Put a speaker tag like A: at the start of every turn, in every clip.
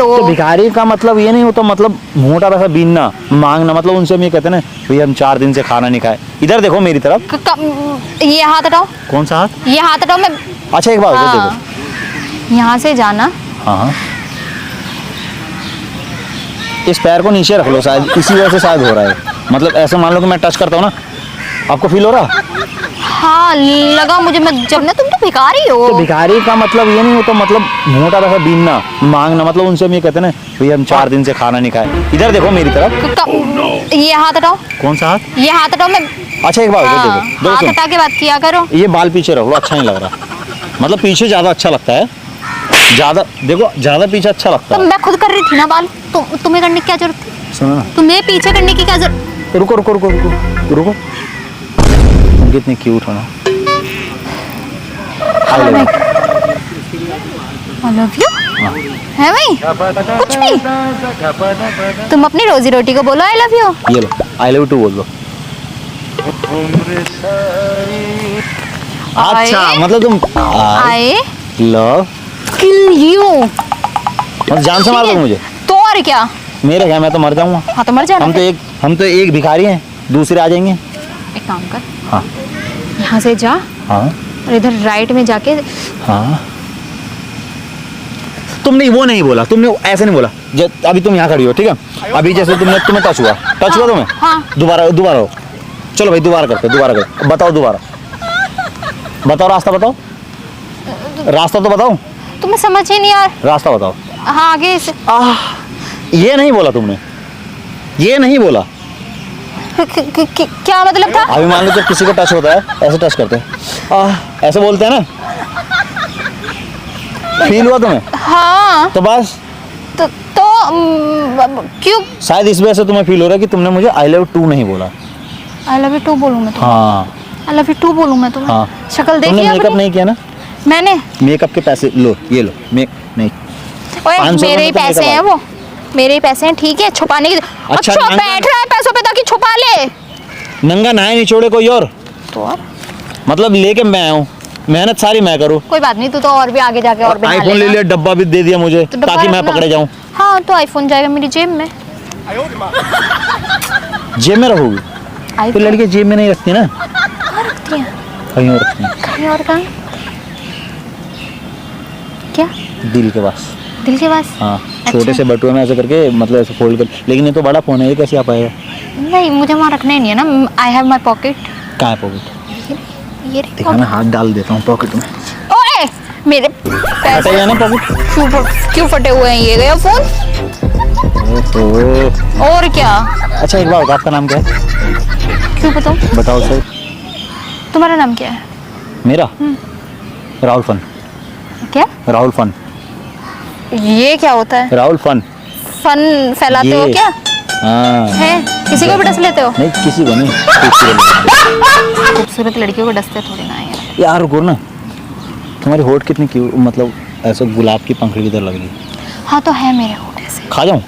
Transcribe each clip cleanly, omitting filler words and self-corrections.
A: हो।
B: तो भिखारी का मतलब ये नहीं होता, मतलब मोटा पैसा बीनना मांगना, मतलब उनसे हम ये कहते हैं ना भैया हम 4 दिन से खाना नहीं खाए। इधर देखो मेरी तरफ।
A: ये हाथ हटाओ।
B: कौन सा हाथ?
A: ये हाथ हटाओ। मैं
B: अच्छा एक बात
A: हाँ।
B: देखो,
A: यहाँ से जाना।
B: हाँ हाँ, इस पैर को नीचे रख लो, शायद इसी वजह से शायद हो रहा है। मतलब ऐसे मान लो कि मैं टच करता हूँ ना, आपको फील हो रहा?
A: हाँ लगा मुझे। मैं जब ना, तुम तो भिखारी हो।
B: तो भिखारी का मतलब ये नहीं होता, मतलब मोटा पैसा बीनना मांगना, मतलब उनसे हम ये कहते हैं ना भैया हम 4 दिन से खाना नहीं खाए। इधर देखो मेरी तरफ।
A: ये हाथ हटाओ।
B: कौन सा हाथ?
A: ये हाथ हटाओ। मैं
B: अच्छा एक बात
A: हाँ,
B: देखो,
A: हाथ
B: देखो
A: हटा के बात किया करो।
B: ये बाल पीछे रख लो, अच्छा नहीं लग रहा। मतलब पीछे ज्यादा अच्छा लगता है, ज्यादा देखो, ज्यादा पीछे अच्छा लगता
A: तो
B: है।
A: मैं खुद कर रही थी ना बाल, तुम्हें करने की क्या जरूरत थी?
B: सुनो ना,
A: तुम्हें पीछे करने की क्या जरूरत?
B: रुको रुको रुको रुको रुको, तुम कितनी क्यूट हो ना। I love you.
A: I love you?
B: हाँ।
A: है भाई कुछ भी? तुम अपनी रोजी रोटी को बोलो आई लव यू।
B: ये लो, आई लव टू बोल दो। अच्छा मतलब तुम
A: आई
B: लव
A: किल यू।
B: मतलब जान से मार दो मुझे?
A: तो और क्या?
B: मेरा क्या, मैं तो मर जाऊंगा।
A: हाँ तो मर जाना।
B: हम तो एक भिखारी हैं, दूसरे आ जाएंगे।
A: एक काम कर,
B: हाँ
A: यहाँ से जा
B: हाँ
A: और इधर राइट में जाके।
B: हाँ, तुमने वो नहीं बोला, तुमने ऐसे नहीं बोला। अभी तुम यहाँ खड़ी हो, ठीक है? अभी जैसे तुम्हें टच हुआ तुम्हें?
A: हाँ।
B: दोबारा हो। चलो भाई दोबारा करते, दोबारा करो, बताओ दोबारा, बताओ रास्ता बताओ, रास्ता तो बताओ।
A: तुम्हें समझ ही नहीं यार।
B: रास्ता बताओ।
A: हाँ आगे से।
B: ये नहीं बोला तुमने, ये नहीं बोला।
A: क्या मतलब था?
B: अभी मान लो जब किसी का टच होता है ऐसे टच करते हैं, ऐसे बोलते हैं ना, फील हुआ तुम्हें?
A: हाँ
B: तो बस
A: तो क्यों?
B: शायद इस वजह से तुम्हें फील हो रहा है कि तुमने मुझे आई लव टू नहीं बोला।
A: आई लव यू टू बोलूँ मैं तुम्हें?
B: हाँ
A: आई लव यू टू बोलूँ मैं तुम्हें?
B: हाँ।
A: शक्ल देखी
B: तुमने मेकअप
A: अपनी?
B: नहीं किया ना?
A: मैंने?
B: मेकअप के पैसे लो, ये लो। नहीं,
A: ओए
B: 500
A: मेरे ही
B: में तो
A: पैसे हैं, वो मेरे ही पैसे हैं, ठीक है? छुपाने की अच्छा बैठ रहा है पैसों पे ताकि छुपा ले।
B: नंगा नाय निचोड़े कोई और,
A: तो और
B: मतलब लेके मैं आऊँ, मेहनत सारी मैं करूँ।
A: कोई बात नहीं, तू तो और भी आगे जाके और बना
B: आईफोन ले
A: लेगा।
B: लिया, डब्बा भी दे दिया मुझे
A: तो डब्बा
B: ताकि मैं
A: रखना।
B: पकड़े जाऊँ।
A: हाँ तो आईफोन जाएगा मेरी जेब में।
B: जेब में रखोगी? तो
A: आईफोन
B: लड़के जेब में नहीं रखती ना,
A: कहाँ रखती हैं?
B: कहीं और रखती हैं।
A: कहीं और कहाँ? क्या?
B: दिल के पास।
A: दिल के पास?
B: हाँ,
A: अच्छा।
B: छोटे से बटुए में ऐसे करके, मतलब ऐसे फोल्ड कर। लेकिन ये तो बड़ा फोन है, ये कैसे आ पाएगा?
A: नहीं मुझे वहाँ रखना ही नहीं है ना। I have my pocket.
B: कहाँ है पॉकेट?
A: ये
B: देखा, मैं हाथ डाल देता हूँ पॉकेट में।
A: ओए मेरे
B: हटेगा
A: पैसे
B: ना पॉकेट?
A: क्यों फटे हुए हैं? ये गया फोन।
B: ओहो।
A: और क्या?
B: अच्छा एक बात, आपका नाम क्या है?
A: क्यों बताऊँ?
B: बताओ सर।
A: तुम्हारा नाम क्या है?
B: मेरा राहुल फन।
A: क्या?
B: राहुल फन।
A: ये क्या होता है?
B: राहुल फन।
A: फन फैलाते हो क्या?
B: हाँ।
A: है किसी को भी डस लेते हो?
B: नहीं किसी को नहीं,
A: खूबसूरत लड़कियों को डसते थोड़ी ना है
B: यार। रुको ना, तुम्हारी होठ कितनी क्यूट, मतलब ऐसे गुलाब की पंखड़ी की तरह लग रही है।
A: हाँ तो है मेरे होठ ऐसे।
B: खा जाऊँ?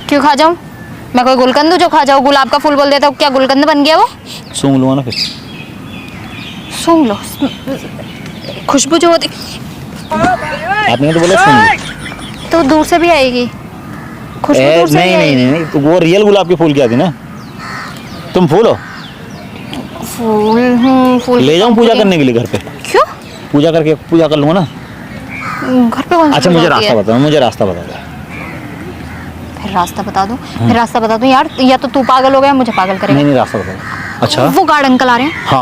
A: क्यों खा जाऊँ? मैं कोई गुलकंद हूँ जो खा जाऊँ? गुलाब का फूल बोल देता हूँ, क्या गुलकंद बन गया वो?
B: सूंघ लूँगा ना फिर।
A: सूंघ लो, खुशबू जो होती।
B: आपने तो बोला सूंघ।
A: तो दूर से भी आएगी खुशबू, दूर से भी
B: नहीं
A: आएगी।
B: नहीं नहीं, तो वो रियल गुलाब के फूल की आती ना। तुम फूल हो?
A: फूल
B: ले जाऊँ पूजा करने के लिए घर पे?
A: क्यों?
B: पूजा करके पूजा कर लूँगा ना।
A: घर पे कौन सी
B: अच्छा
A: पूजा
B: मुझे
A: होती
B: रास्ता
A: है?
B: बताओ, मुझे रास्ता बता दो।
A: फिर रास्ता बता दूं? फिर रास्ता बता दूं यार? या तो तू पागल हो गया, मुझे पागल करेगा।
B: नहीं रास्ता बता दो। अच्छा
A: वो गार्ड अंकल आ रहे हैं।
B: हाँ